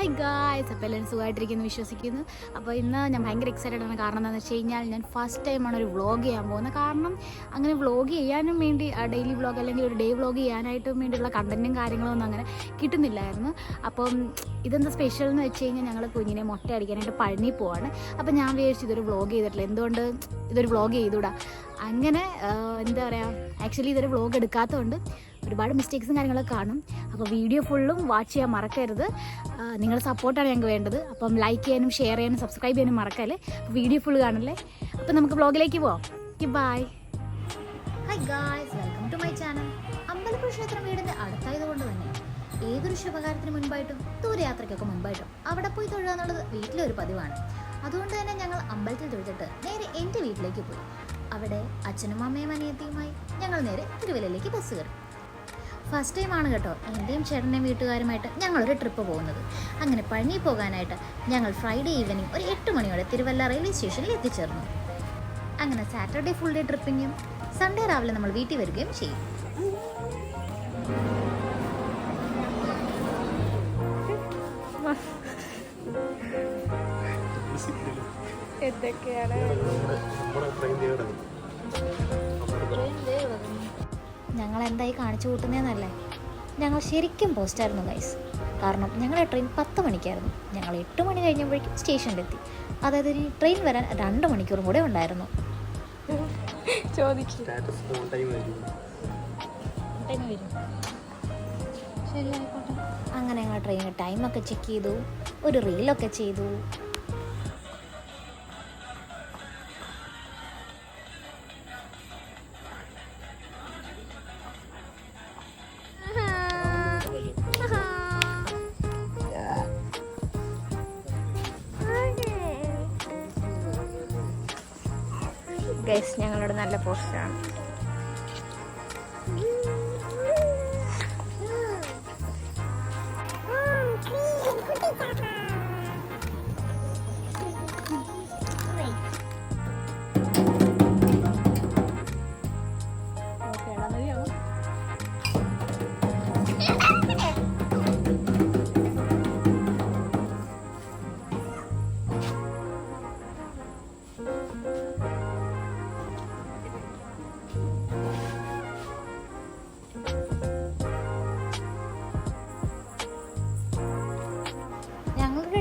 Hi guys, അപ്പോൾ എല്ലാവരും സുഖമായിട്ടിരിക്കുന്നു വിശ്വസിക്കുന്നു. അപ്പോൾ ഇന്ന് ഞാൻ ഭയങ്കര എക്സൈറ്റഡ് ആണ്. കാരണം എന്താണെന്ന് വെച്ച് കഴിഞ്ഞാൽ ഞാൻ ഫസ്റ്റ് ടൈമാണ് ഒരു വ്ളോഗ് ചെയ്യാൻ പോകുന്നത്. കാരണം അങ്ങനെ വ്ളോഗ് ചെയ്യാനും വേണ്ടി ഡെയിലി വ്ളോഗ് അല്ലെങ്കിൽ ഒരു ഡേ വ്ളോഗ് ചെയ്യാനായിട്ടും വേണ്ടിയുള്ള കണ്ടൻറ്റും കാര്യങ്ങളൊന്നും അങ്ങനെ കിട്ടുന്നില്ലായിരുന്നു. അപ്പം ഇതെന്താ സ്പെഷ്യൽ എന്ന് വെച്ച് കഴിഞ്ഞാൽ ഞങ്ങൾ കുഞ്ഞിനെ മുട്ട അടിക്കാനായിട്ട് പഴനി പോവാണ്. അപ്പം ഞാൻ വിചാരിച്ചു ഇതൊരു വ്ളോഗ് ചെയ്തിട്ടില്ല, എന്തുകൊണ്ട് ഇതൊരു വ്ളോഗ് ചെയ്തുകൂടാ. അങ്ങനെ എന്താ പറയുക, ആക്ച്വലി ഇതൊരു വ്ളോഗ് എടുക്കാത്തതുകൊണ്ട് ഒരുപാട് മിസ്റ്റേക്സും കാര്യങ്ങളൊക്കെ കാണും. അപ്പോൾ വീഡിയോ ഫുള്ളും വാച്ച് ചെയ്യാൻ മറക്കരുത്. നിങ്ങളുടെ സപ്പോർട്ടാണ് ഞങ്ങൾക്ക് വേണ്ടത്. അപ്പം ലൈക്ക് ചെയ്യാനും ഷെയർ ചെയ്യാനും സബ്സ്ക്രൈബ് ചെയ്യാനും മറക്കല്ലേ. വീഡിയോ ഫുൾ കാണല്ലേ. അപ്പം നമുക്ക് വ്ളോഗിലേക്ക് പോവാം. Bye. Hi guys, welcome to my channel. Ambalappuzha ക്ഷേത്രം വീടിൻ്റെ അടുത്തായതുകൊണ്ട് തന്നെ ഏതൊരു ശുഭകാര്യത്തിന് മുൻപായിട്ടും ദൂരയാത്രയ്ക്കൊക്കെ മുൻപായിട്ടും അവിടെ പോയി തൊഴുക എന്നുള്ളത് വീട്ടിലെ ഒരു പതിവാണ്. അതുകൊണ്ട് തന്നെ ഞങ്ങൾ അമ്പലത്തിൽ തൊഴുതിട്ട് നേരെ എൻ്റെ വീട്ടിലേക്ക് പോയി. അവിടെ അച്ഛനും അമ്മയും അനിയത്തിയുമായി ഞങ്ങൾ നേരെ തിരുവല്ലയിലേക്ക് ബസ് കയറി. ഫസ്റ്റ് ടൈമാണ് കേട്ടോ എൻ്റെയും ചേട്ടൻ്റെയും വീട്ടുകാരുമായിട്ട് ഞങ്ങളൊരു ട്രിപ്പ് പോകുന്നത്. അങ്ങനെ പഴനി പോകാനായിട്ട് ഞങ്ങൾ ഫ്രൈഡേ ഈവനിങ് ഒരു 8 മണിയോടെ തിരുവല്ല റെയിൽവേ സ്റ്റേഷനിൽ എത്തിച്ചേർന്നു. അങ്ങനെ സാറ്റർഡേ ഫുൾ ഡേ ട്രിപ്പിങ്ങും സൺഡേ രാവിലെ നമ്മൾ വീട്ടിൽ വരികയും ചെയ്യും. ഞങ്ങൾ എന്തായി കാണിച്ചു കൂട്ടുന്നതെന്നല്ലേ, ഞങ്ങൾ ശരിക്കും പോസ്റ്റായിരുന്നു ഗൈസ്. കാരണം ഞങ്ങളുടെ ട്രെയിൻ 10 മണിക്കായിരുന്നു. ഞങ്ങൾ 8 മണി കഴിഞ്ഞപ്പോഴേക്കും സ്റ്റേഷനിലെത്തി. അതായത് ഇനി ട്രെയിൻ വരാൻ 2 മണിക്കൂറും കൂടെ ഉണ്ടായിരുന്നു. അങ്ങനെ ഞങ്ങൾ ട്രെയിനിൽ ടൈമൊക്കെ ചെക്ക് ചെയ്തു, ഒരു റീലൊക്കെ ചെയ്തു. ഗൈസ്, ഞങ്ങളുടെ നല്ല പോസ്റ്ററാണ്.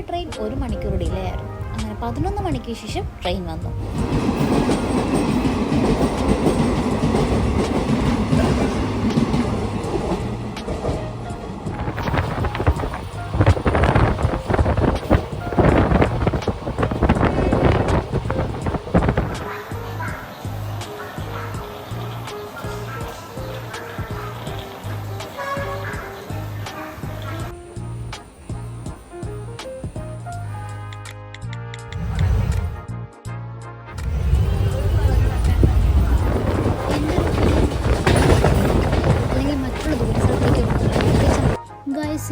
ട്രെയിൻ 1 മണിക്കൂർ ഡിലേ ആയിരുന്നു. അങ്ങനെ 11 മണിക്ക് ശേഷം ട്രെയിൻ വന്നു.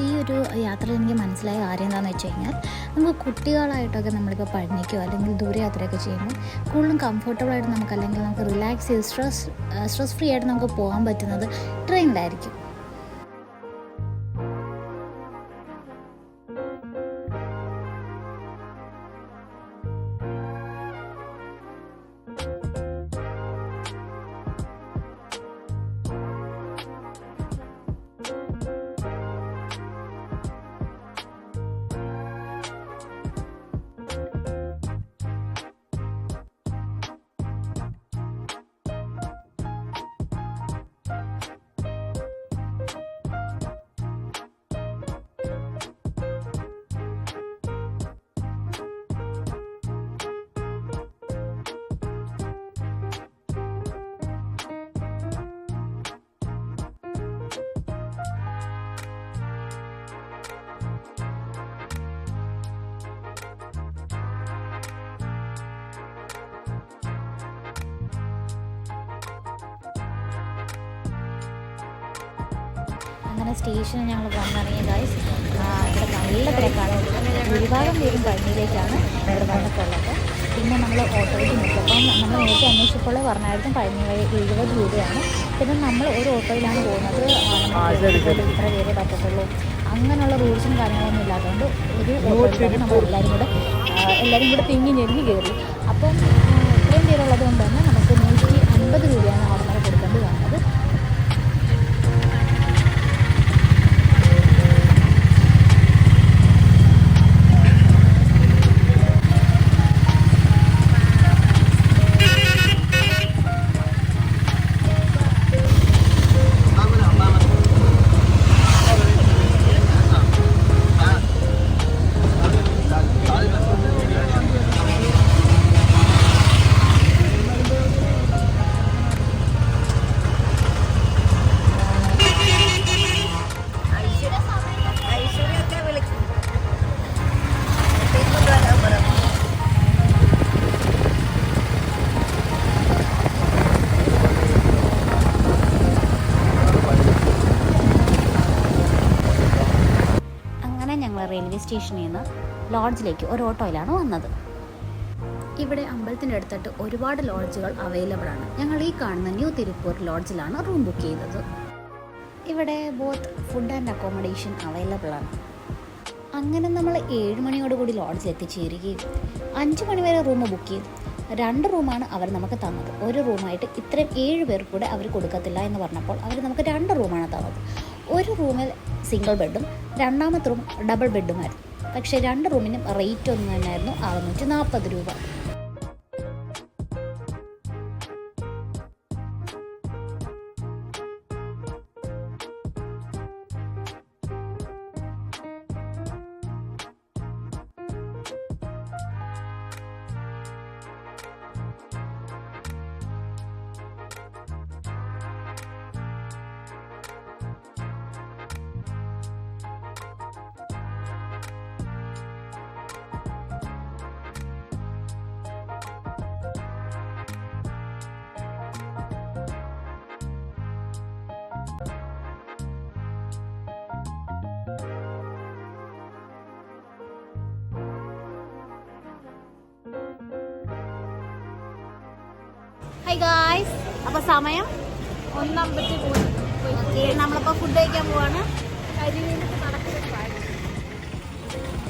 ഈ ഒരു യാത്രയിൽ എനിക്ക് മനസ്സിലായ കാര്യം എന്താണെന്ന് വെച്ച് കഴിഞ്ഞാൽ, നമുക്ക് കുട്ടികളായിട്ടൊക്കെ നമ്മളിപ്പോൾ പഴനിക്കോ അല്ലെങ്കിൽ ദൂരയാത്രയൊക്കെ ചെയ്യുമ്പോൾ കൂടുതലും കംഫർട്ടബിളായിട്ട് നമുക്ക്, അല്ലെങ്കിൽ നമുക്ക് റിലാക്സ് ചെയ്ത് സ്ട്രെസ് ഫ്രീ ആയിട്ട് നമുക്ക് പോകാൻ പറ്റുന്നത് ട്രെയിനിലായിരിക്കും. അങ്ങനെ സ്റ്റേഷനിൽ ഞങ്ങൾ വന്നിറങ്ങിയ ഗൈസ്. ഇവിടെ നല്ല തിരക്കാണ്. ഭൂരിഭാഗം പേരും പഴനിയിലേക്കാണ് ഇവിടെ വന്നിട്ടുള്ളത്. പിന്നെ നമ്മൾ ഓട്ടോയ്ക്ക് നിൽക്കും. അപ്പം നമ്മൾ നേരത്തെ അന്വേഷിച്ചപ്പോൾ പറഞ്ഞായിരുന്നു പഴനി വഴി 70 രൂപയാണ്. പിന്നെ നമ്മൾ ഒരു ഓട്ടോയിലാണ് പോകുന്നത്. ഇത്ര പേരെ പറ്റത്തുള്ളൂ. അങ്ങനെയുള്ള റൂൾസും കാര്യങ്ങളൊന്നും ഇല്ലാത്തതുകൊണ്ട് ഒരു ഓട്ടോയിൽ തന്നെ നമ്മൾ എല്ലാവരും കൂടെ തിങ്ങി ഞെരുങ്ങി കയറി. അപ്പം ഇത്രയും പേരുള്ളത് കൊണ്ട് തന്നെ നമുക്ക് 150 രൂപയാണ് അവിടെ നിന്ന് കൊടുക്കേണ്ടി വന്നത്. റെയിൽവേ സ്റ്റേഷനിൽ നിന്ന് ലോഡ്ജിലേക്ക് ഒരു ഓട്ടോയിലാണ് വന്നത്. ഇവിടെ അമ്പലത്തിൻ്റെ അടുത്തിട്ട് ഒരുപാട് ലോഡ്ജുകൾ അവൈലബിൾ ആണ്. ഞങ്ങൾ ഈ കാണുന്ന ന്യൂ തിരുപ്പൂർ ലോഡ്ജിലാണ് റൂം ബുക്ക് ചെയ്തത്. ഇവിടെ both food and accommodation available ആണ്. അങ്ങനെ നമ്മൾ 7 മണിയോടുകൂടി ലോഡ്ജിൽ എത്തിച്ചേരുകയും 5 മണി വരെ റൂം ബുക്ക് ചെയ്തു. 2 റൂമാണ് അവർ നമുക്ക് തന്നത്. ഒരു റൂമായിട്ട് ഇത്രയും 7 പേർ കൂടെ അവർ കൊടുക്കത്തില്ല എന്ന് പറഞ്ഞപ്പോൾ അവർ നമുക്ക് 2 റൂമാണ് തന്നത്. ഒരു റൂമിൽ സിംഗിൾ ബെഡും രണ്ടാമത്തെ റൂം ഡബിൾ ബെഡുമായിരുന്നു. പക്ഷേ 2 റൂമിനും റേറ്റ് ഒന്നും തന്നെയായിരുന്നു 640 രൂപ. ഹായ് ഗായ്സ്, അപ്പോൾ സമയം 1:50 നമ്മളിപ്പോൾ ഫുഡ് കഴിക്കാൻ പോവാണ്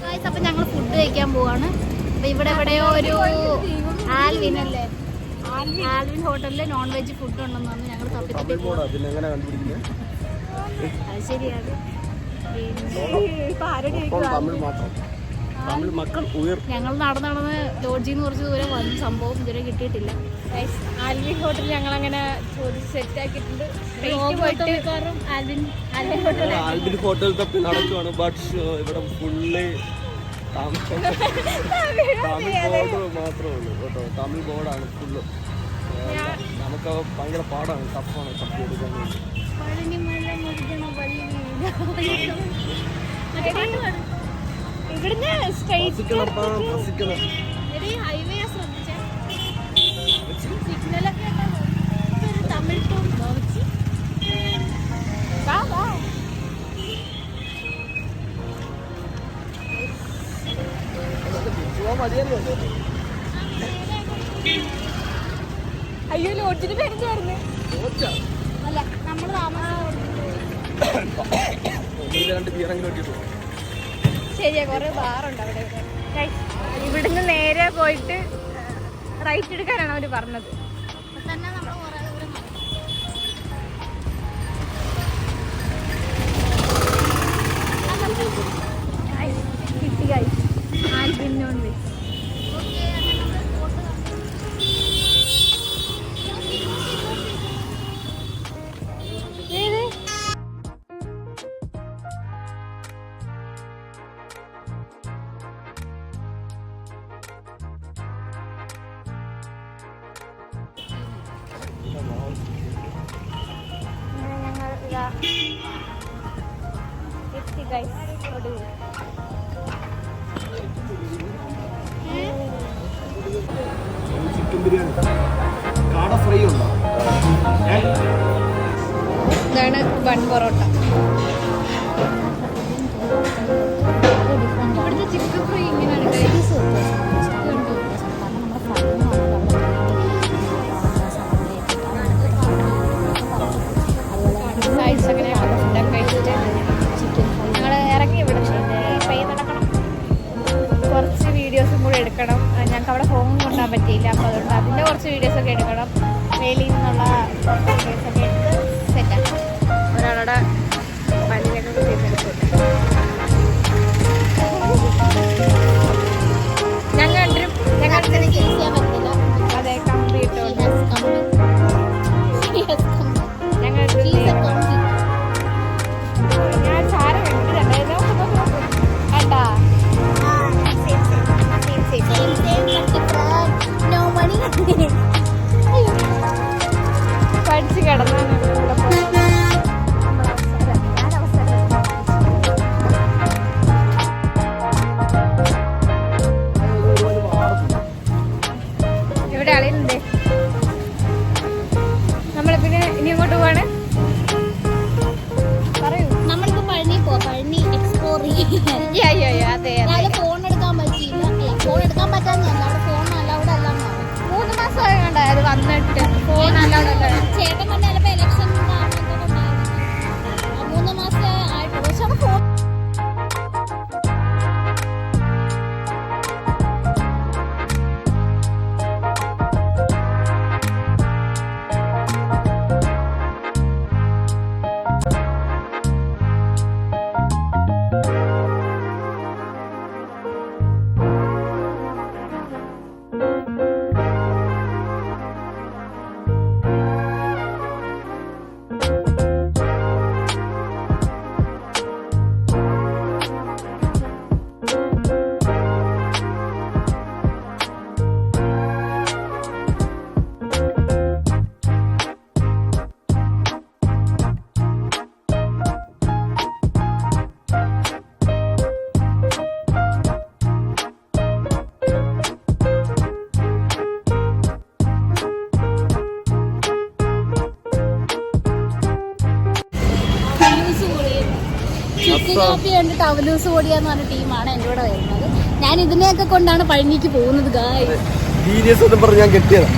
ഗായ്സ്. അപ്പം ഞങ്ങൾ ഫുഡ് കഴിക്കാൻ പോവാണ്. അപ്പോൾ ഇവിടെ എവിടെയോ ഒരു ആൽവിൻ ഹോട്ടലിൽ നോൺ വെജ് ഫുഡ് ഉണ്ടെന്ന് പറഞ്ഞ് ഞങ്ങൾ തപ്പി അത് ശരിയാണ്. ഞങ്ങൾ നടന്ന് ലോഡ്ജിന്ന് കുറച്ച് ദൂരം വന്നു. സംഭവം ഇതുവരെ കിട്ടിയിട്ടില്ല. ആൽവിൻ ഹോട്ടൽ ഞങ്ങൾ അങ്ങനെ ചോദിച്ച് സെറ്റ് ആക്കിയിട്ടുണ്ട്. ആൽവിൻ ഹോട്ടൽ തപ്പി നടക്കുവാണ്. ബട്ട് ഇവിടെ ഫുള്ള് തമിഴ് ബോർഡ് മാത്രമേ ഉള്ളൂ കേട്ടോ. തമിഴ് ബോർഡാണ് ഫുള്ള്. നമുക്ക് ഭയങ്കര പാടാണ്, ടഫാണ് തപ്പി എടുക്കാൻ വേണ്ടി. ഇവിടുന്ന് ഹൈവേ സിഗ്നലൊക്കെ തമിഴ് അയ്യോ ലോഡ്ജിന് പേരിച്ചായിരുന്നു. അല്ല, നമ്മൾ ശരിയാ, കുറെ ബാറുണ്ട് അവിടെ. ഇവിടുന്ന് നേരെ പോയിട്ട് റൈറ്റ് എടുക്കാനാണ് അവര് പറഞ്ഞത്. തന്നെ നമ്മൾ കിട്ടി കഴിച്ചു ആൽവിൻ നോൺ വെജ്. എത്തി ഗൈസ്. ചിക്കൻ ബിരിയാണി, കാട ഫ്രൈ ഉണ്ടോ? ഇതാണ് ബൺ പൊറോട്ട. ഇവിടുത്തെ ചിക്കൻ ഫ്രൈ ഇങ്ങനെയാണ് ഗൈസ്. ഞങ്ങൾ വീഡിയോസും കൂടെ എടുക്കണം. ഞങ്ങൾക്ക് അവിടെ ഫോൺ കൊണ്ടുപോകാൻ പറ്റിയില്ല. അപ്പോൾ അതുകൊണ്ട് അതിൻ്റെ കുറച്ച് വീഡിയോസൊക്കെ എടുക്കണം. വെളിയിൽ നിന്നുള്ള കുറച്ച് വീഡിയോസൊക്കെ എടുത്ത് സെറ്റാക്കാം. ഒരാളുടെ പല്ലിനൊക്കെ കുത്തിയെടുത്തിട്ടുണ്ട്. ഞങ്ങൾ അതെ കമ്പ്ലീറ്റ് ഞങ്ങൾ ഞാൻ സാരം എടുത്തിട്ടുണ്ടായിരുന്നു. കണ്ടാ പഠിച്ച് കിടന്നു. ഇവിടെ ആളുണ്ട്. നമ്മളിപ്പിന്നെ ഇനി അങ്ങോട്ട് പോവാണ്. പറയൂ. നമ്മളിപ്പോ പഴനി എക്സ്പ്ലോർ അതെ ഫോൺ എടുക്കാൻ പറ്റിയില്ല. ഫോൺ എടുക്കാൻ പറ്റാഞ്ഞല്ല, അവിടെ ഫോൺ അലൗഡ് അല്ല. 3 മാസമായി കണ്ടായത് വന്നിട്ട് ഫോൺ അലൗഡ് അല്ല. ചേട്ടൻ കൊണ്ട് ചിലപ്പോ ഇലക്ഷൻ 3 മാസം ആയിട്ടുള്ളൂ. പക്ഷെ അവിടെ ഫോൺ കാപ്പി കണ്ട് ടവലൂസ് ഓടിയാന്ന് പറഞ്ഞ ടീമാണ് എൻ്റെ കൂടെ വരുന്നത്. ഞാൻ ഇതിനെയൊക്കെ കൊണ്ടാണ് പഴനിക്ക് പോകുന്നത്. പറഞ്ഞ് ഞാൻ കെട്ടിയതാ.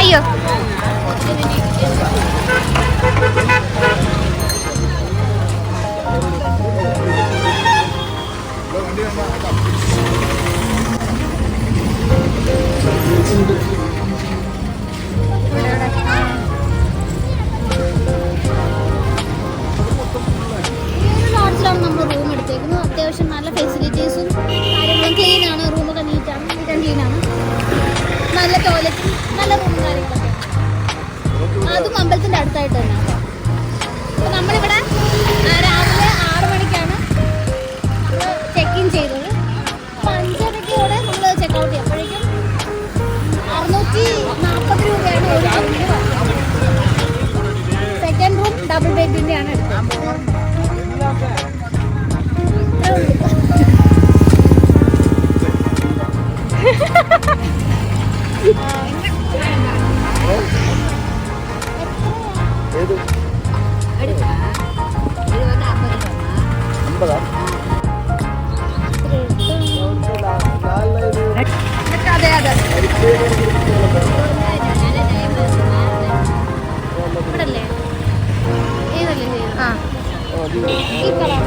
അയ്യോ ലോഡ്ജിലാണ് നമ്മൾ റൂം എടുത്തേക്കുന്നത്. അത്യാവശ്യം നല്ല ഫെസിലിറ്റീസും കാര്യങ്ങളും ക്ലീനാണ്. റൂമൊക്കെ നീറ്റാണ്, ക്ലീനാണ്. നല്ല ടോയ്ലറ്റും നല്ല റൂമും കാര്യങ്ങളൊക്കെ. അതും അമ്പലത്തിൻ്റെ അടുത്തായിട്ട് തന്നെ. അപ്പോൾ നമ്മളിവിടെ രാവിലെ 6 മണിക്കാണ് നമ്മൾ ചെക്ക് ഇൻ ചെയ്തത്. 5:30 നമ്മൾ ചെക്ക് ഔട്ട് ചെയ്യും. അപ്പോഴേക്കും 640 രൂപയാണ് ഒരു റൂമിന് പറഞ്ഞത്. സെക്കൻഡ് റൂം ഡബിൾ ബെഡിൻ്റെയാണ് എടുത്തത്. അതെ അതെ ഇവിടല്ലേ ഏതല്ലേ ചെയ്യുന്നത്? ആ ഈ കളർ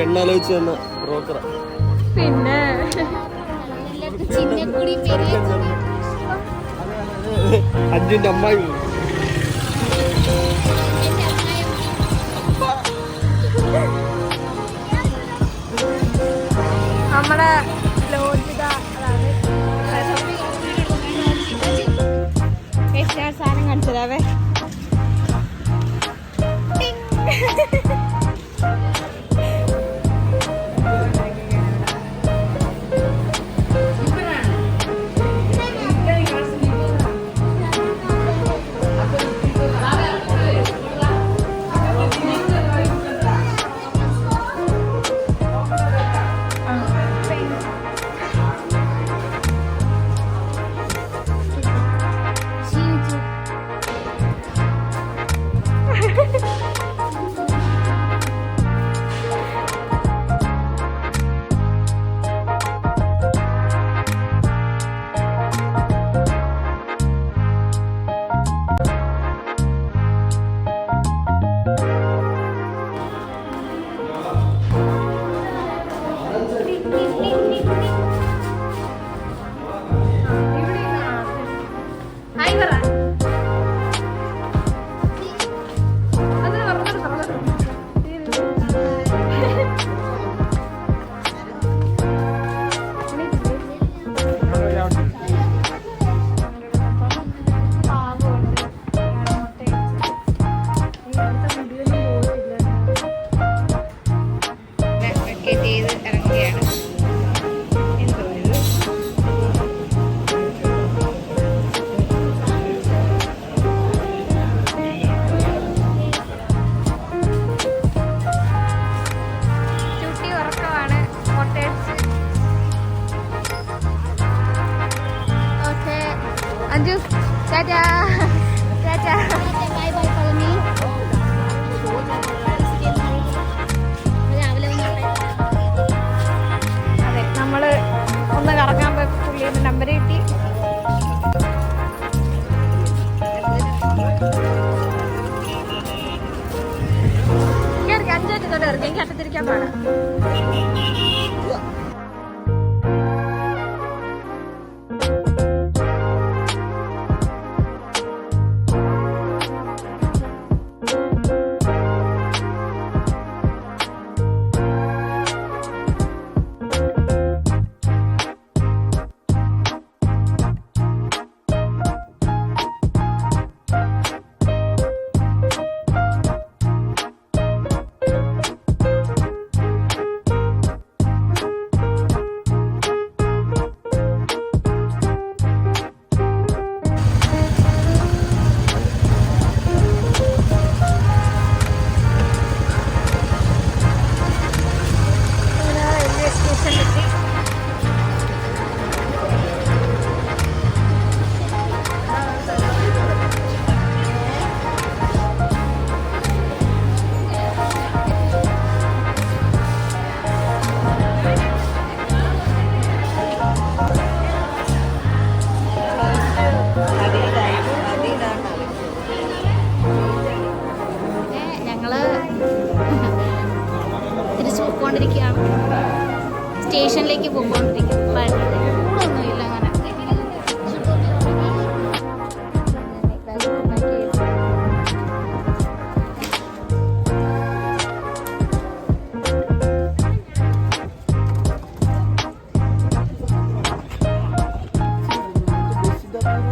പെണ്ണാലോചിച്ച് തന്ന ബ്രോക്കറാ. പിന്നെ അഞ്ചിന്റെ അമ്മായി നമ്മുടെ ലോജിത സാധനം കാണിച്ചതാവേ. അഞ്ജു ടാറ്റാ ടാറ്റാ. അതെ നമ്മള് ഒന്ന് കറങ്ങാൻ പോയി പുള്ളിയുടെ നമ്പർ കിട്ടി. അഞ്ചായിട്ട് തൊട്ട് ഇറങ്ങി എനിക്ക് അറ്റത്തിരിക്കാൻ പാടാം. സ്റ്റേഷനിലേക്ക് പോയിക്കൊണ്ടിരിക്കും. ഒന്നുമില്ല അങ്ങനെ.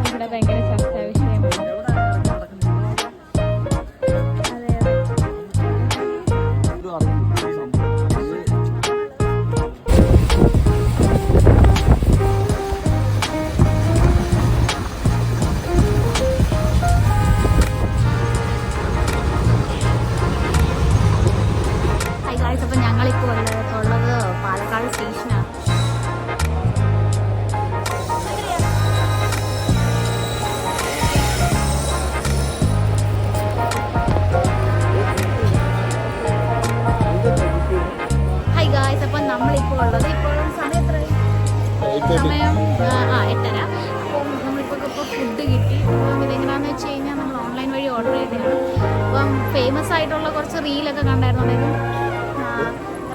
ഇവിടെ ഭയങ്കര ചർച്ചാ വിഷയമാണ്. അപ്പം ഞങ്ങളിപ്പോൾ ഉള്ളത് പാലക്കാട് സ്റ്റേഷനാണ്. ഹൈ ഗായ്സ്, അപ്പം നമ്മളിപ്പോൾ ഉള്ളത് ഇപ്പോഴും സമയം എത്രയായി? സമയം 8:30. അപ്പം നമ്മളിപ്പോൾ ഫുഡ് കിട്ടി. അപ്പം ഇതെങ്ങനെയാണെന്ന് വെച്ച് കഴിഞ്ഞാൽ നമ്മൾ ഓൺലൈൻ വഴി ഓർഡർ ചെയ്തതാണ്. അപ്പം ഫേമസ് ആയിട്ടുള്ള കുറച്ച് റീലൊക്കെ കണ്ടായിരുന്നു. അതായത്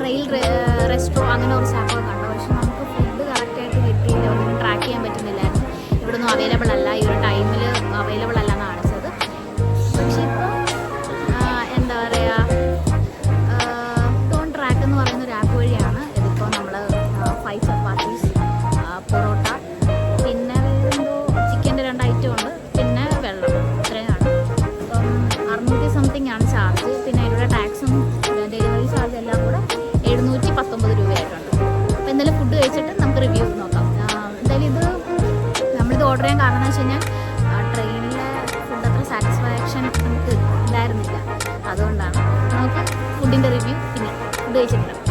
റെയിൽ റെസ്റ്റോ അങ്ങനെ കുറച്ച് ആപ്പൊക്കെ കണ്ടു. പക്ഷെ നമുക്ക് ഫുഡ് കറക്റ്റായിട്ട് കിട്ടിയില്ല, ഒന്നും ട്രാക്ക് ചെയ്യാൻ പറ്റുന്നില്ലായിരുന്നു. ഇവിടെ ഒന്നും അവൈലബിൾ അല്ല, ഈ ഒരു ടൈമിൽ അവൈലബിൾ അല്ല എന്നാണ് കാണിച്ചത്. പക്ഷെ ഇപ്പോൾ എന്താ പറയുക, ടോൺ ട്രാക്ക് എന്ന് പറയുന്ന ഒരു ആപ്പ് വഴിയാണ് ഇതിപ്പോൾ നമ്മൾ 5 ചപ്പാത്തീസ്, പൊറോട്ട, പിന്നെ വേറെന്തോ ചിക്കൻ്റെ 2 ഐറ്റം ഉണ്ട്, പിന്നെ വെള്ളം, ഇത്രയാണ്. അപ്പം 600 സംതിങ് ആണ് ചാർജ്. പിന്നെ അതിലൂടെ ടാക്സും ഡെലിവറി ചാർജ് എല്ലാം കൂടെ 719 രൂപയായിട്ടുണ്ട്. അപ്പോൾ എന്തായാലും ഫുഡ് കഴിച്ചിട്ട് നമുക്ക് റിവ്യൂ നോക്കാം. എന്തായാലും ഇത് നമ്മളിത് ഓർഡർ ചെയ്യാൻ കാരണം എന്ന് വെച്ച് കഴിഞ്ഞാൽ ട്രെയിനിലെ ഫുഡ് അത്ര സാറ്റിസ്ഫാക്ഷൻ നമുക്ക് ഇല്ലായിരുന്നില്ല. അതുകൊണ്ടാണ് നമുക്ക് ഫുഡിൻ്റെ റിവ്യൂ പിന്നെ ഫുഡ് കഴിച്ചിട്ടുണ്ട്.